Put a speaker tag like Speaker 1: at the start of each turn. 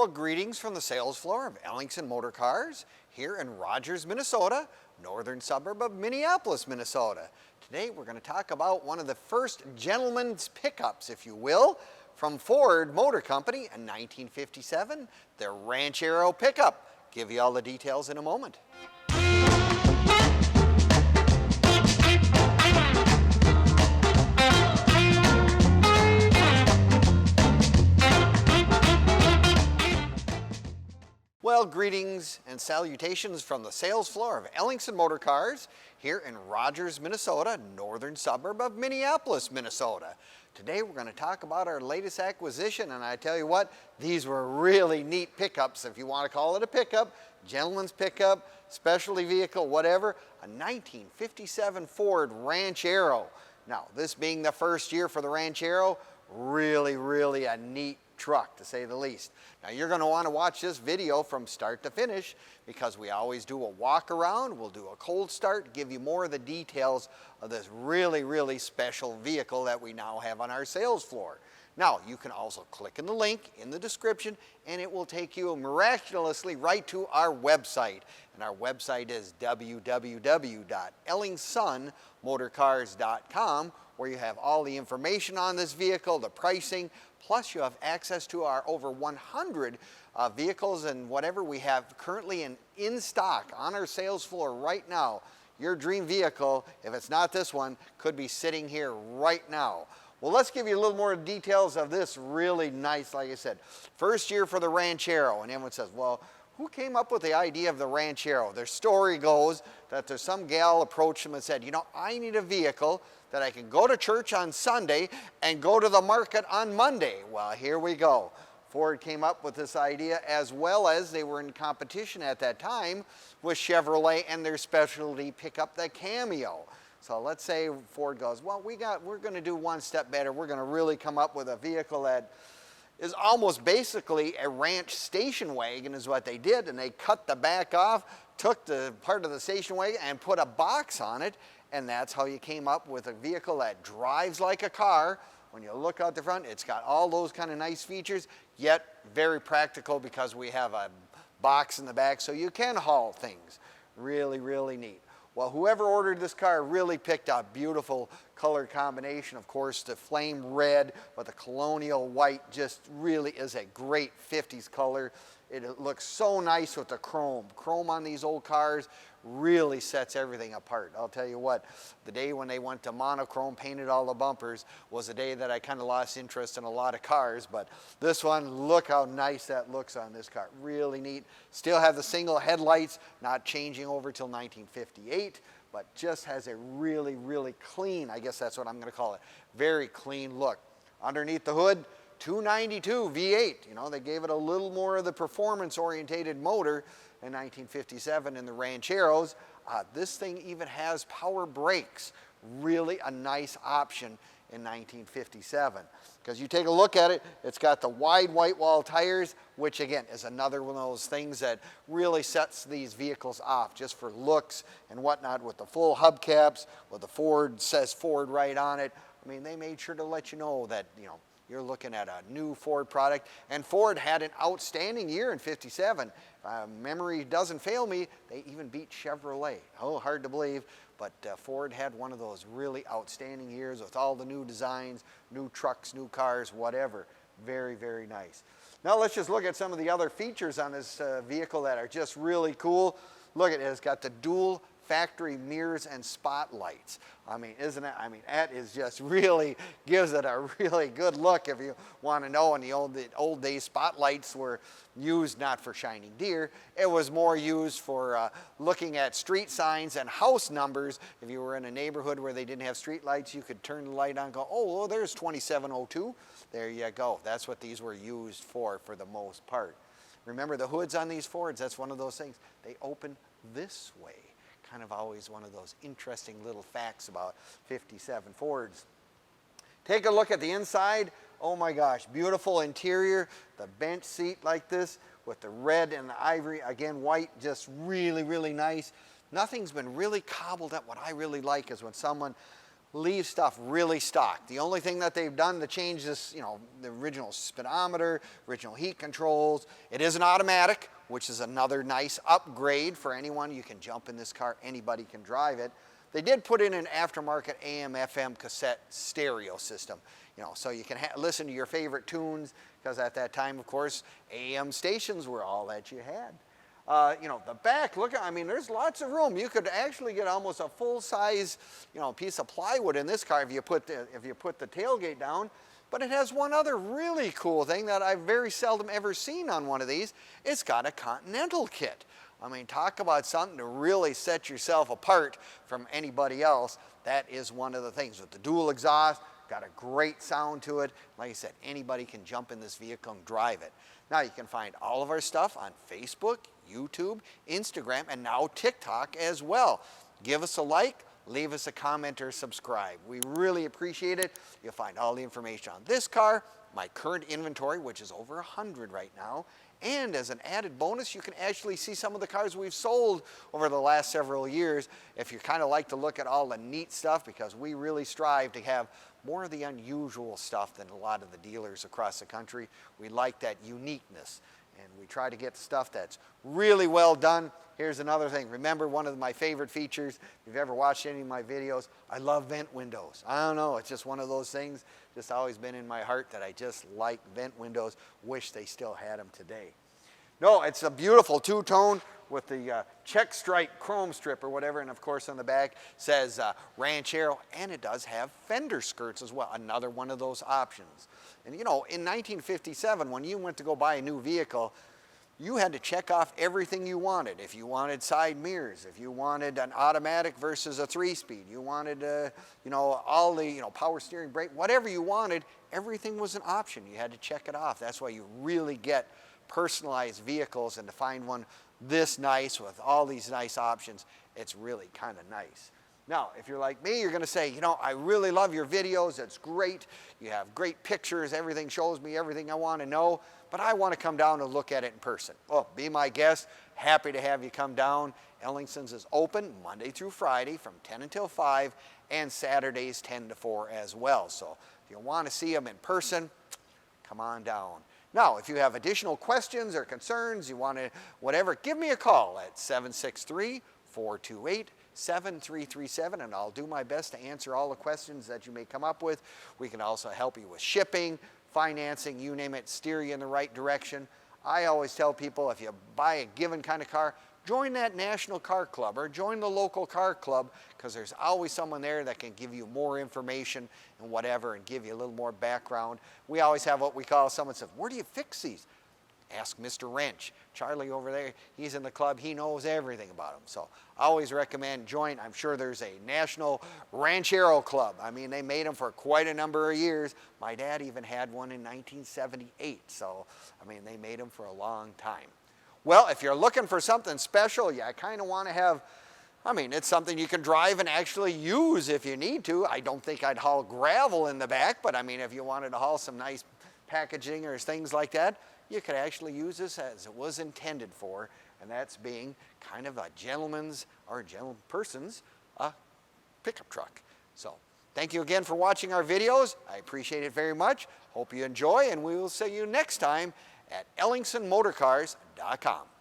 Speaker 1: Well, greetings from the sales floor of Ellingson Motorcars here in Rogers, Minnesota, northern suburb of Minneapolis, Minnesota. Today we're going to talk about one of the first gentleman's pickups, if you will, from Ford Motor Company in 1957, the Ranchero pickup. Give you all the details in a moment. Well, greetings and salutations from the sales floor of Ellingson Motorcars here in Rogers, Minnesota, northern suburb of Minneapolis, Minnesota. Today we're going to talk about our latest acquisition, and I tell you what, these were really neat pickups, if you want to call it a pickup, gentleman's pickup, specialty vehicle, whatever, a 1957 Ford Ranchero. Now, this being the first year for the Ranchero, really a neat truck, to say the least. Now you're going to want to watch this video from start to finish because we always do a walk around, we'll do a cold start, give you more of the details of this really special vehicle that we now have on our sales floor. Now you can also click in the link in the description and it will take you miraculously right to our website. And our website is www.ellingsonmotorcars.com, where you have all the information on this vehicle, the pricing, plus you have access to our over 100 vehicles and whatever we have currently in stock on our sales floor right now. Your dream vehicle, if it's not this one, could be sitting here right now. Well, let's give you a little more details of this really nice, like I said, first year for the Ranchero. And everyone says, well, who came up with the idea of the Ranchero? Their story goes that there's some gal approached them and said, you know, I need a vehicle that I can go to church on Sunday and go to the market on Monday. Well, here we go. Ford came up with this idea, as well as they were in competition at that time with Chevrolet and their specialty pickup, the Camino. So let's say Ford goes, well, we're going to do one step better. We're going to really come up with a vehicle that is almost basically a ranch station wagon is what they did, and they cut the back off, took the part of the station wagon and put a box on it, and that's how you came up with a vehicle that drives like a car. When you look out the front, it's got all those kind of nice features, yet very practical because we have a box in the back so you can haul things. Really neat. Well, whoever ordered this car really picked a beautiful color combination. Of course, the flame red with the Colonial White just really is a great 50s color. It looks so nice with the chrome. Chrome on these old cars really sets everything apart. I'll tell you what, the day when they went to monochrome, painted all the bumpers, was the day that I kind of lost interest in a lot of cars. But this one, look how nice that looks on this car. Really neat. Still have the single headlights, not changing over till 1958, but just has a really clean, I guess that's what I'm going to call it, very clean look. Underneath the hood, 292 V8. You know, they gave it a little more of the performance-orientated motor in 1957 in the Rancheros. This thing even has power brakes. Really a nice option in 1957. Because you take a look at it, it's got the wide white wall tires, which again is another one of those things that really sets these vehicles off just for looks and whatnot, with the full hubcaps, with the Ford, says Ford right on it. I mean, they made sure to let you know that, you know, you're looking at a new Ford product. And Ford had an outstanding year in 57. Memory doesn't fail me, they even beat Chevrolet. Oh, hard to believe, but Ford had one of those really outstanding years with all the new designs, new trucks, new cars, whatever. Very nice. Now let's just look at some of the other features on this vehicle that are just really cool. Look at it, it's got the dual factory mirrors and spotlights. I mean, isn't it? I mean, that is just really gives it a really good look if you want to know. In the old days, spotlights were used not for shining deer. It was more used for looking at street signs and house numbers. If you were in a neighborhood where they didn't have street lights, you could turn the light on and go, oh, well, there's 2702. There you go. That's what these were used for the most part. Remember the hoods on these Fords, that's one of those things. They open this way. Kind of always one of those interesting little facts about 57 Fords. Take a look at the inside. Oh my gosh, beautiful interior. The bench seat like this with the red and the ivory, again white, just really nice. Nothing's been really cobbled up. What I really like is when someone leave stuff really stock. The only thing that they've done to change this, you know, the original speedometer, original heat controls. It is an automatic, which is another nice upgrade for anyone. You can jump in this car, anybody can drive it. They did put in an aftermarket AM/FM cassette stereo system, you know, so you can listen to your favorite tunes, because at that time, of course, AM stations were all that you had. You know, the back, look, I mean, there's lots of room. You could actually get almost a full-size, you know, piece of plywood in this car if you put the tailgate down. But it has one other really cool thing that I've very seldom ever seen on one of these. It's got a Continental Kit. I mean, talk about something to really set yourself apart from anybody else. That is one of the things. With the dual exhaust, got a great sound to it. Like I said, anybody can jump in this vehicle and drive it. Now you can find all of our stuff on Facebook, YouTube, Instagram, and now TikTok as well. Give us a like, leave us a comment, or subscribe. We really appreciate it. You'll find all the information on this car, my current inventory, which is over 100 right now, and as an added bonus, you can actually see some of the cars we've sold over the last several years if you kind of like to look at all the neat stuff, because we really strive to have more of the unusual stuff than a lot of the dealers across the country. We like that uniqueness, and we try to get stuff that's really well done. Here's another thing. Remember, one of my favorite features, if you've ever watched any of my videos, I love vent windows. I don't know, it's just one of those things, just always been in my heart that I just like vent windows. Wish they still had them today. No, it's a beautiful two-tone with the check stripe chrome strip or whatever, and of course on the back says Ranchero, and it does have fender skirts as well, another one of those options. And you know, in 1957, when you went to go buy a new vehicle, you had to check off everything you wanted. If you wanted side mirrors, if you wanted an automatic versus a 3-speed, you wanted, you know, all the, you know, power steering, brake, whatever you wanted, everything was an option. You had to check it off. That's why you really get personalized vehicles, and to find one this nice with all these nice options, it's really kind of nice. Now, if you're like me, you're going to say, you know, I really love your videos. It's great. You have great pictures. Everything shows me everything I want to know, but I want to come down and look at it in person. Well, be my guest. Happy to have you come down. Ellingson's is open Monday through Friday from 10 until 5, and Saturdays 10 to 4 as well. So if you want to see them in person, come on down. Now, if you have additional questions or concerns, you want to, whatever, give me a call at 763-428-7337, and I'll do my best to answer all the questions that you may come up with. We can also help you with shipping, financing, you name it, steer you in the right direction. I always tell people, if you buy a given kind of car, join that national car club or join the local car club, because there's always someone there that can give you more information and whatever, and give you a little more background. We always have what we call, someone says, where do you fix these? Ask Mr. Wrench. Charlie over there, he's in the club, he knows everything about them. So I always recommend join. I'm sure there's a national Ranchero club. I mean, they made them for quite a number of years. My dad even had one in 1978. So, I mean, they made them for a long time. Well, if you're looking for something special, I kind of want to have, I mean, it's something you can drive and actually use if you need to. I don't think I'd haul gravel in the back, but I mean, if you wanted to haul some nice packaging or things like that, you could actually use this as it was intended for, and that's being kind of a gentleman's or gentleperson's pickup truck. So thank you again for watching our videos. I appreciate it very much. Hope you enjoy, and we will see you next time at EllingsonMotorcars.com.